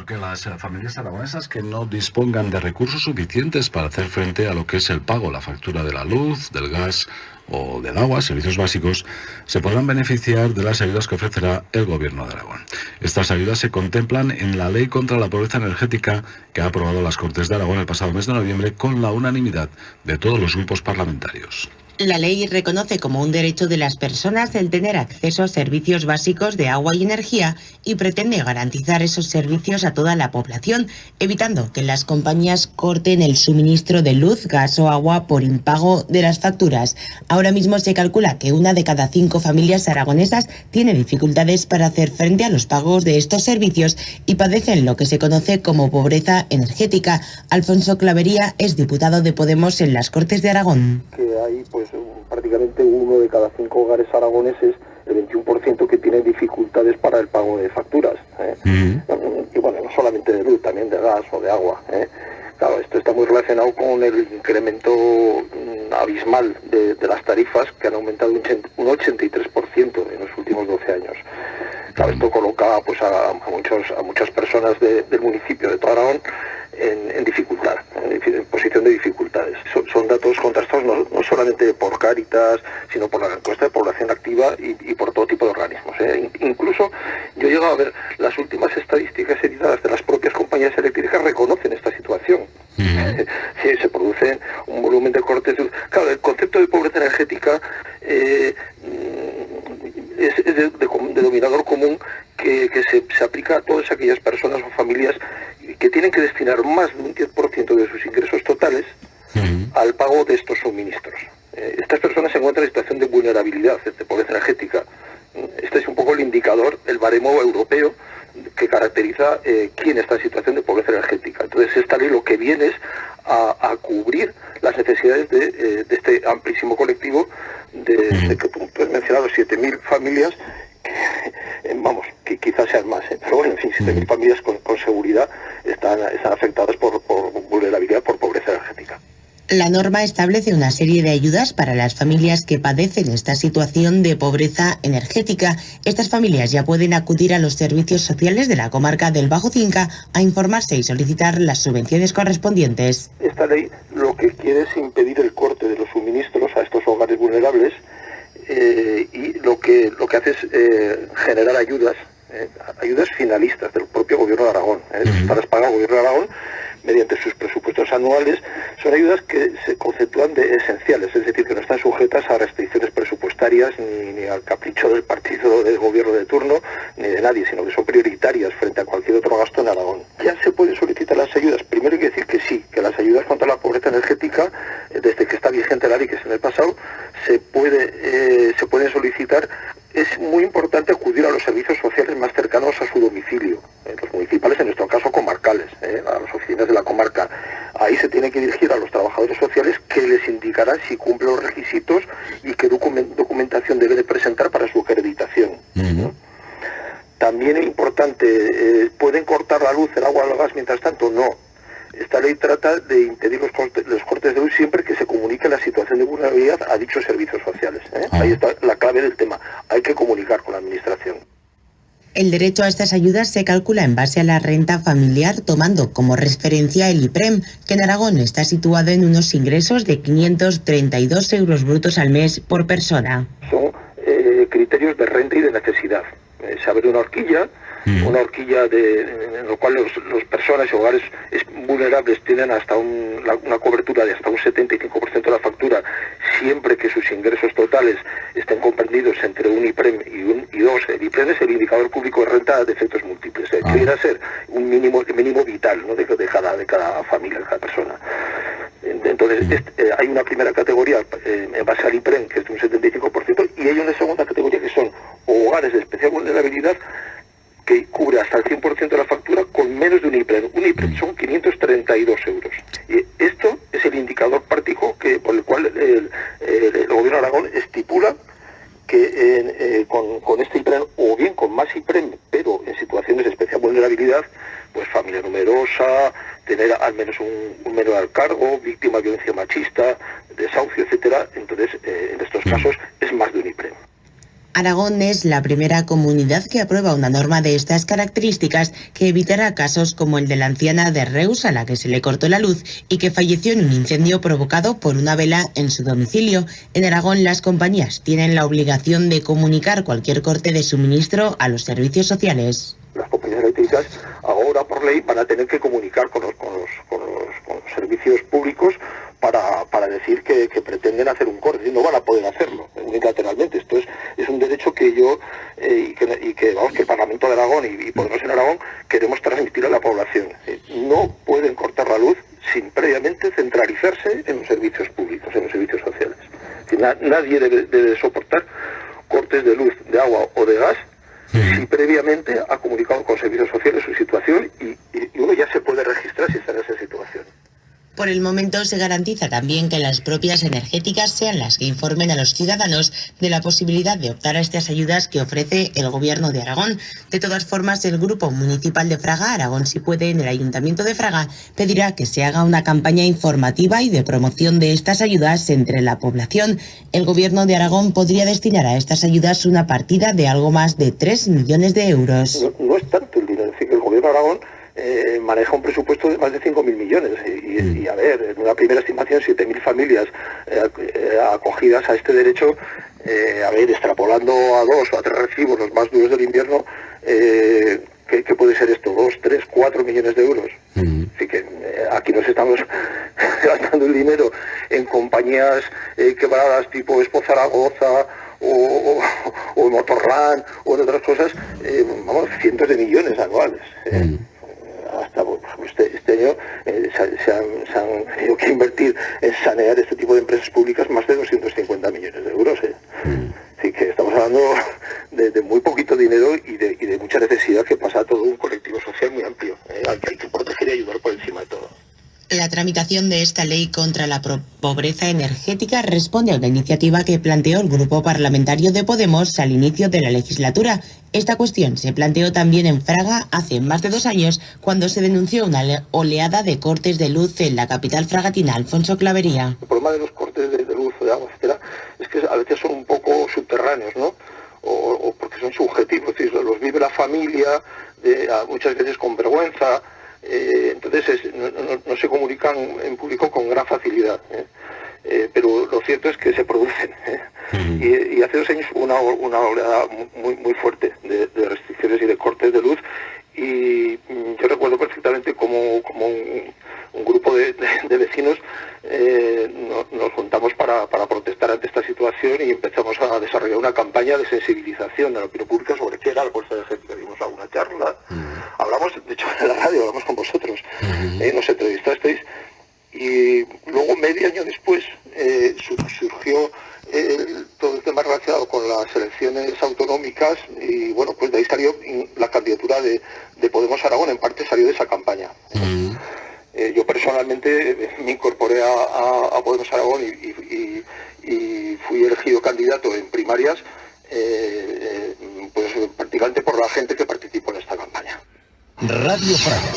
porque las familias aragonesas que no dispongan de recursos suficientes para hacer frente a lo que es el pago, la factura de la luz, del gas o del agua, servicios básicos, se podrán beneficiar de las ayudas que ofrecerá el Gobierno de Aragón. Estas ayudas se contemplan en la Ley contra la Pobreza Energética que ha aprobado las Cortes de Aragón el pasado mes de noviembre con la unanimidad de todos los grupos parlamentarios. La ley reconoce como un derecho de las personas el tener acceso a servicios básicos de agua y energía y pretende garantizar esos servicios a toda la población, evitando que las compañías corten el suministro de luz, gas o agua por impago de las facturas. Ahora mismo se calcula que 1 de cada 5 familias aragonesas tiene dificultades para hacer frente a los pagos de estos servicios y padecen lo que se conoce como pobreza energética. Alfonso Clavería es diputado de Podemos en las Cortes de Aragón. Que hay prácticamente 1 de cada 5 hogares aragoneses, el 21% que tienen dificultades para el pago de facturas. Y bueno, no solamente de luz, también de gas o de agua. Claro, esto está muy relacionado con el incremento abismal de las tarifas, que han aumentado un 83% en los últimos 12 años. Claro, esto coloca pues a muchas personas del municipio de todo Aragón en dificultad, en posición de dificultades. Son datos contrastados no solamente por Cáritas, sino por la encuesta de población activa y por todo tipo de organismos. Incluso yo he llegado a ver las últimas estadísticas editadas de las propias compañías eléctricas reconocen esta situación. Sí, se produce un volumen de cortes. Claro, el concepto de pobreza energética es de denominador común que se aplica a todas aquellas personas o familias que tienen que destinar más de un 10% de sus ingresos totales al pago de estos suministros. Estas personas se encuentran en situación de vulnerabilidad, de pobreza energética. Este es un poco el indicador, el baremo europeo que caracteriza quién está en situación de pobreza energética. Entonces esta ley lo que viene es a cubrir las necesidades de este amplísimo colectivo de que tú has mencionado 7.000 familias, que quizás sean más, pero bueno, en fin, 7.000 familias con seguridad están afectadas por vulnerabilidad, por pobreza energética. La norma establece una serie de ayudas para las familias que padecen esta situación de pobreza energética. Estas familias ya pueden acudir a los servicios sociales de la comarca del Bajo Cinca a informarse y solicitar las subvenciones correspondientes. Esta ley lo que quiere es impedir el corte de los suministros a estos hogares vulnerables y lo que hace es generar ayudas finalistas del propio Gobierno de Aragón. Estas las paga el Gobierno de Aragón mediante sus presupuestos anuales. Son ayudas que se conceptúan de esenciales, es decir, que no están sujetas a restricciones presupuestarias ni al capricho del partido del gobierno de turno, ni de nadie, sino que son prioritarias frente a cualquier otro gasto en Aragón. Ya se pueden solicitar las ayudas. Primero hay que decir que sí, que las ayudas contra la pobreza energética, desde que está vigente la ley, que es en el pasado, se pueden solicitar. Es muy importante acudir a los servicios sociales más cercanos a su domicilio, los municipales, en nuestro caso comarcales, a las oficinas de la comarca. Ahí se tiene que dirigir a los trabajadores sociales, que les indicarán si cumplen los requisitos y qué documentación debe de presentar para su acreditación. También es importante, ¿pueden cortar la luz, el agua o el gas mientras tanto? No. Esta ley trata de impedir los cortes de luz siempre que se comunique la situación de vulnerabilidad a dichos servicios sociales. Ahí está la clave del tema. Hay que comunicar con la administración. El derecho a estas ayudas se calcula en base a la renta familiar, tomando como referencia el IPREM, que en Aragón está situado en unos ingresos de 532 euros brutos al mes por persona. Son criterios de renta y de necesidad. Se abre una horquilla en la cual las personas y hogares vulnerables tienen hasta una cobertura de hasta un 75% de la factura, siempre que sus ingresos totales estén comprendidos entre un IPREM y 2. El IPREM es el indicador público de renta de efectos múltiples, que viene a ser un mínimo vital, ¿no? de cada familia, de cada persona. Entonces hay una primera categoría en base al IPREM, que es de un 75%, y hay una segunda categoría que son hogares de especial vulnerabilidad, que cubre hasta el 100% de la factura con menos de un IPREM. Un IPREM son 532 euros. Y esto es el indicador práctico por el cual el Gobierno de Aragón estipula que con este IPREM, o bien con más IPREM, pero en situaciones de especial vulnerabilidad, pues familia numerosa, tener al menos un menor al cargo, víctima de violencia machista, desahucio, etcétera. Entonces, en estos casos es más de un IPREM. Aragón es la primera comunidad que aprueba una norma de estas características que evitará casos como el de la anciana de Reus a la que se le cortó la luz y que falleció en un incendio provocado por una vela en su domicilio. En Aragón las compañías tienen la obligación de comunicar cualquier corte de suministro a los servicios sociales. Las compañías eléctricas ahora por ley van a tener que comunicar con los servicios públicos para decir que pretenden hacer un corte, y no van a poder hacerlo unilateralmente. Esto es un derecho que yo y que el Parlamento de Aragón y Podemos en Aragón queremos transmitir a la población. No pueden cortar la luz sin previamente centralizarse en los servicios públicos, en los servicios sociales. Nadie debe soportar cortes de luz, de agua o de gas si previamente ha comunicado con servicios sociales su situación y uno ya se puede registrar si está en esa situación. Por el momento se garantiza también que las propias energéticas sean las que informen a los ciudadanos de la posibilidad de optar a estas ayudas que ofrece el Gobierno de Aragón. De todas formas, el Grupo Municipal de Fraga, Aragón Si Puede, en el Ayuntamiento de Fraga, pedirá que se haga una campaña informativa y de promoción de estas ayudas entre la población. El Gobierno de Aragón podría destinar a estas ayudas una partida de algo más de 3 millones de euros. No es tanto el dinero, es decir, que el Gobierno de Aragón maneja un presupuesto de más de 5.000 millones y a ver, en una primera estimación 7.000 familias acogidas a este derecho, a ver, extrapolando a 2 o a 3 recibos los más duros del invierno, ¿qué puede ser esto? 2, 3, 4 millones de euros. Así que aquí nos estamos gastando el dinero en compañías quebradas tipo Expo Zaragoza o Motorland o en otras cosas, vamos, cientos de millones anuales. Hasta este año se han tenido que invertir en sanear este tipo de empresas públicas más de 250 millones de euros. Así que estamos hablando de muy poquito dinero y de mucha necesidad que pasa a todo un colectivo social muy amplio, al que hay que proteger y ayudar por encima de todo. La tramitación de esta ley contra la pobreza energética responde a una iniciativa que planteó el Grupo Parlamentario de Podemos al inicio de la legislatura. Esta cuestión se planteó también en Fraga hace más de 2 años, cuando se denunció una oleada de cortes de luz en la capital fragatina. Alfonso Clavería. El problema de los cortes de luz, de agua, etcétera, es que a veces son un poco subterráneos, ¿no? O porque son subjetivos, es decir, los vive la familia, muchas veces con vergüenza. Entonces no se comunican en público con gran facilidad, pero lo cierto es que se producen, y hace 2 años hubo una oleada muy fuerte de restricciones y de cortes de luz, y yo recuerdo perfectamente como un grupo de vecinos nos juntamos para protestar ante esta situación y empezamos a desarrollar una campaña de sensibilización de la opinión pública sobre qué era la pobreza energética. Dimos alguna charla, hablamos, de hecho en la radio hablamos con vosotros, nos entrevistasteis, y luego medio año después surgió todo el tema relacionado con las elecciones autonómicas y bueno, pues de ahí salió la candidatura de Podemos Aragón, en parte salió de esa campaña. Yo personalmente me incorporé a Podemos Aragón y fui elegido candidato en primarias, pues prácticamente por la gente que participó en esta campaña. Radio Fraga.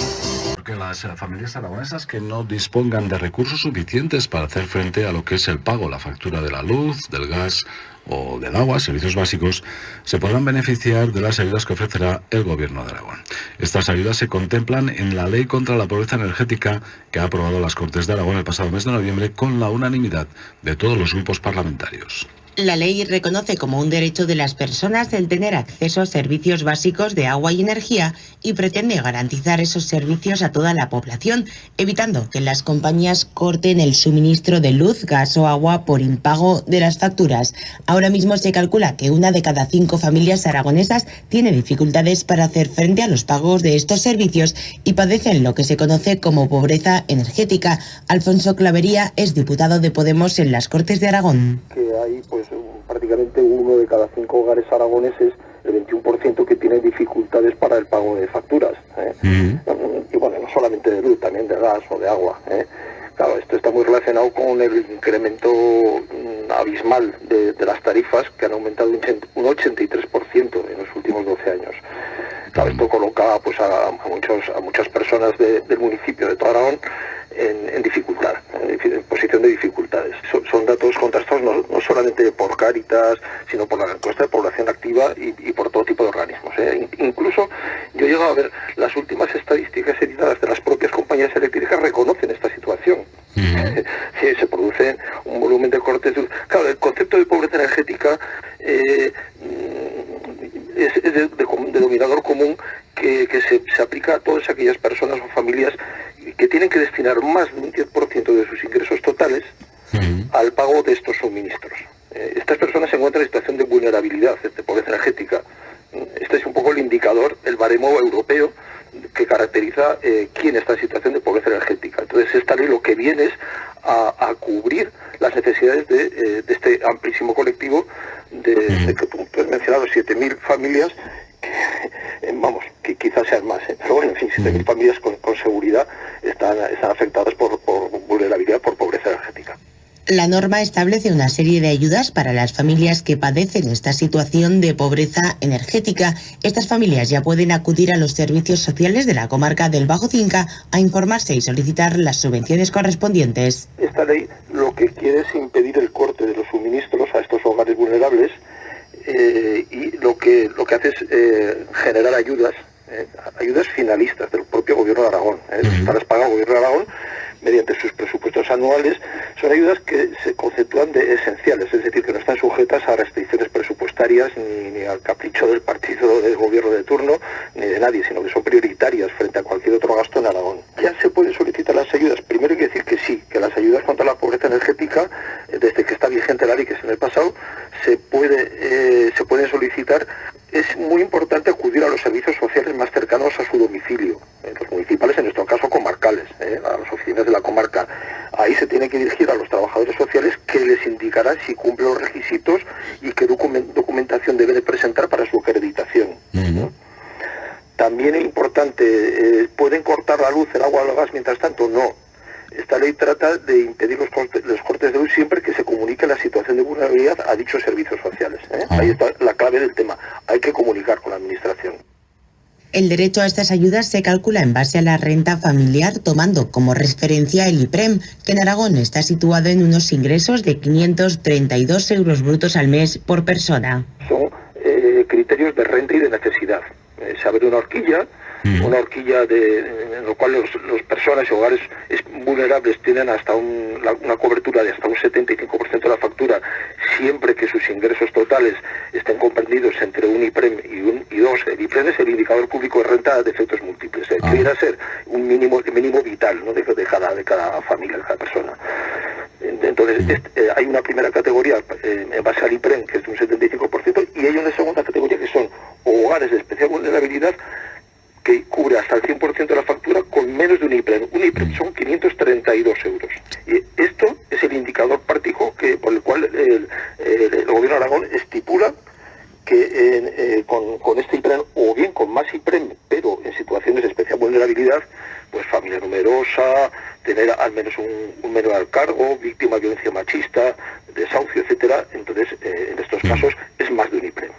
Porque las familias aragonesas que no dispongan de recursos suficientes para hacer frente a lo que es el pago, la factura de la luz, del gas o del agua, servicios básicos, se podrán beneficiar de las ayudas que ofrecerá el Gobierno de Aragón. Estas ayudas se contemplan en la Ley contra la Pobreza Energética que ha aprobado las Cortes de Aragón el pasado mes de noviembre con la unanimidad de todos los grupos parlamentarios. La ley reconoce como un derecho de las personas el tener acceso a servicios básicos de agua y energía y pretende garantizar esos servicios a toda la población, evitando que las compañías corten el suministro de luz, gas o agua por impago de las facturas. Ahora mismo se calcula que 1 de cada 5 familias aragonesas tiene dificultades para hacer frente a los pagos de estos servicios y padecen lo que se conoce como pobreza energética. Alfonso Clavería es diputado de Podemos en las Cortes de Aragón. Que hay pues prácticamente 1 de cada 5 hogares aragoneses, el 21% que tiene dificultades para el pago de facturas. Y bueno, no solamente de luz, también de gas o de agua. Claro, esto está muy relacionado con el incremento abismal de las tarifas, que han aumentado un 83% en los últimos 12 años. Claro, esto coloca pues a muchas personas del municipio de todo Aragón en dificultad. en posición de dificultades. Son datos contrastados no solamente por Cáritas, sino por la encuesta de población activa y por todo tipo de organismos. Incluso yo he llegado a ver las últimas estadísticas editadas de las propias compañías eléctricas reconocen esta situación. Si se produce un volumen de cortes. Claro, el concepto de pobreza energética es de denominador común que se aplica a todas aquellas personas o familias que tienen que destinar más de un 10% de sus ingresos totales al pago de estos suministros. Estas personas se encuentran en situación de vulnerabilidad, de pobreza energética. Este es un poco el indicador, el baremo europeo que caracteriza quién está en situación de pobreza energética. Entonces esta ley lo que viene es a cubrir las necesidades de este amplísimo colectivo de que tú has mencionado, 7.000 familias, que quizás sean más, pero bueno, en fin, 7.000 familias con seguridad están afectadas por vulnerabilidad, por pobreza energética. La norma establece una serie de ayudas para las familias que padecen esta situación de pobreza energética. Estas familias ya pueden acudir a los servicios sociales de la comarca del Bajo Cinca a informarse y solicitar las subvenciones correspondientes. Esta ley lo que quiere es impedir el corte de los suministros a estos hogares vulnerables y lo que hace es generar ayudas finalistas del propio Gobierno de Aragón. Estas las paga el Gobierno de Aragón mediante sus presupuestos anuales. Son ayudas que se conceptúan de esenciales, es decir, que no están sujetas a restricciones presupuestarias ni al capricho del partido del gobierno de turno, ni de nadie, sino que son prioritarias frente a cualquier otro gasto en Aragón. Ya se pueden solicitar las ayudas. Primero hay que decir que sí, que las ayudas contra la pobreza energética, desde que está vigente la ley, que es en el pasado, se pueden solicitar. Es muy importante acudir a los servicios sociales más cercanos a su domicilio, los municipales, en nuestro caso comarcales, a las oficinas de la comarca. Ahí se tiene que dirigir a los trabajadores sociales que les indicarán si cumplen los requisitos y qué documentación deben de presentar para su acreditación. También es importante, ¿pueden cortar la luz, el agua o el gas mientras tanto? No. Esta ley trata de impedir los cortes de luz siempre que se comunique la situación de vulnerabilidad a dichos servicios sociales. Ahí está la clave del tema. Hay que comunicar con la administración. El derecho a estas ayudas se calcula en base a la renta familiar, tomando como referencia el IPREM, que en Aragón está situado en unos ingresos de 532 euros brutos al mes por persona. Son criterios de renta y de necesidad. Se abre una horquilla en la cual las personas y hogares vulnerables tienen hasta una cobertura de hasta un 75% de la factura, siempre que sus ingresos totales estén comprendidos entre un IPREM y dos. El IPREM es el indicador público de renta de efectos múltiples, que viene a ser un mínimo vital, ¿no?, de cada familia, de cada persona. Entonces hay una primera categoría en base al IPREM, que es de un 75%, y hay una segunda categoría que son hogares de especial vulnerabilidad, que cubre hasta el 100% de la factura con menos de un IPREM. Un IPREM son 532 euros. Y esto es el indicador práctico por el cual el Gobierno de Aragón estipula que con este IPREM, o bien con más IPREM, pero en situaciones de especial vulnerabilidad, pues familia numerosa, tener al menos un menor al cargo, víctima de violencia machista, desahucio, etcétera. Entonces, en estos casos es más de un IPREM.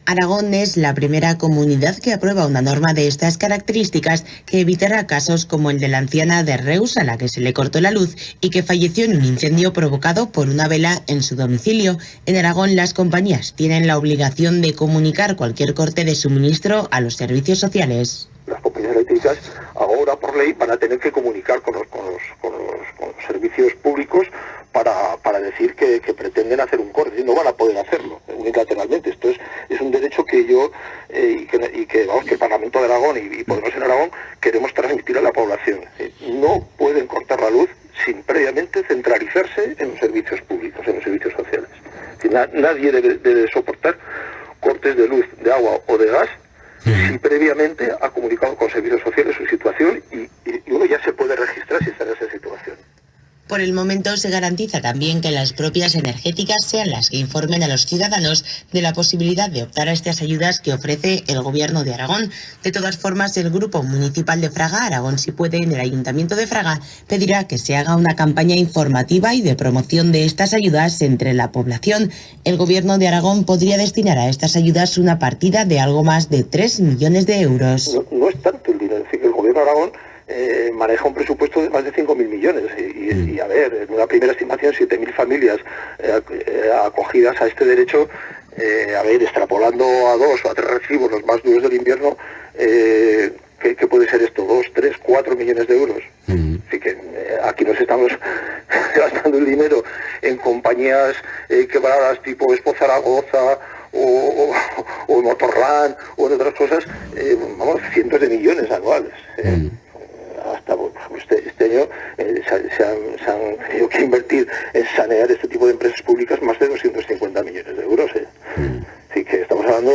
Aragón es la primera comunidad que aprueba una norma de estas características que evitará casos como el de la anciana de Reus, a la que se le cortó la luz y que falleció en un incendio provocado por una vela en su domicilio. En Aragón, las compañías tienen la obligación de comunicar cualquier corte de suministro a los servicios sociales. Las compañías eléctricas ahora por ley van a tener que comunicar con los servicios públicos para decir que pretenden hacer un corte, y no van a poder hacerlo unilateralmente. Esto es un derecho que yo que el Parlamento de Aragón y Podemos en Aragón queremos transmitir a la población. No pueden cortar la luz sin previamente centralizarse en los servicios públicos, en los servicios sociales. Nadie debe soportar cortes de luz, de agua o de gas si previamente ha comunicado con servicios sociales su situación y uno ya se puede registrar si está en esa situación. Por el momento se garantiza también que las propias energéticas sean las que informen a los ciudadanos de la posibilidad de optar a estas ayudas que ofrece el Gobierno de Aragón. De todas formas, el Grupo Municipal de Fraga, Aragón Si Puede, en el Ayuntamiento de Fraga, pedirá que se haga una campaña informativa y de promoción de estas ayudas entre la población. El Gobierno de Aragón podría destinar a estas ayudas una partida de algo más de 3 millones de euros. No es tanto el dinero, es decir, que el Gobierno de Aragón maneja un presupuesto de más de 5.000 millones. Y a ver, en una primera estimación, 7.000 familias acogidas a este derecho, a ver, extrapolando a 2 o a 3 recibos, los más duros del invierno, ¿qué puede ser esto? 2, 3, 4 millones de euros. Así que aquí nos estamos gastando el dinero en compañías quebradas tipo Expo Zaragoza o Motorland o en otras cosas, vamos, cientos de millones anuales. Hasta por ejemplo, este año se han tenido que invertir en sanear este tipo de empresas públicas más de 250 millones de euros. Así que estamos hablando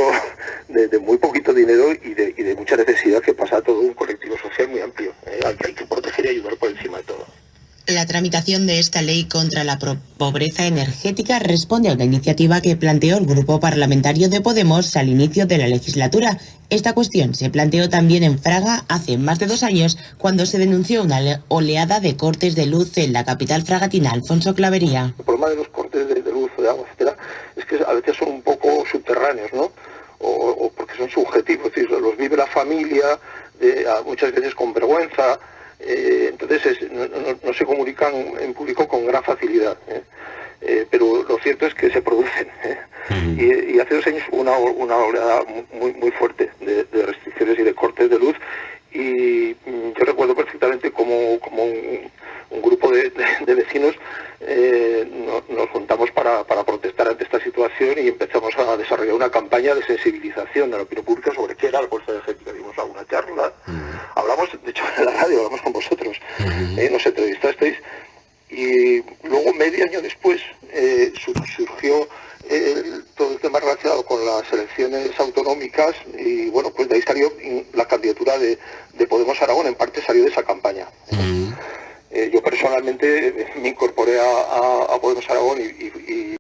de muy poquito dinero y de mucha necesidad que pasa a todo un colectivo social muy amplio, al que hay que proteger y ayudar por encima de todo. La tramitación de esta ley contra la pobreza energética responde a una iniciativa que planteó el Grupo Parlamentario de Podemos al inicio de la legislatura. Esta cuestión se planteó también en Fraga hace más de 2 años, cuando se denunció una oleada de cortes de luz en la capital fragatina. Alfonso Clavería. El problema de los cortes de luz, de agua, etcétera, es que a veces son un poco subterráneos, ¿no? O porque son subjetivos, es decir, los vive la familia, muchas veces con vergüenza. Entonces no se comunican en público con gran facilidad, pero lo cierto es que se producen. Y hace 2 años hubo una oleada muy fuerte de restricciones y de cortes de luz, y yo recuerdo perfectamente como un grupo de vecinos nos juntamos para protestar ante esta situación, y empezamos a desarrollar una campaña de sensibilización de la opinión pública sobre qué era la pobreza energética. Dimos alguna charla, hablamos, de hecho en la radio hablamos con vosotros, nos entrevistasteis, y luego medio año después surgió todo el tema relacionado con las elecciones autonómicas, y bueno, pues de ahí salió la candidatura de Podemos Aragón, en parte salió de esa campaña. Yo personalmente me incorporé a Podemos Aragón y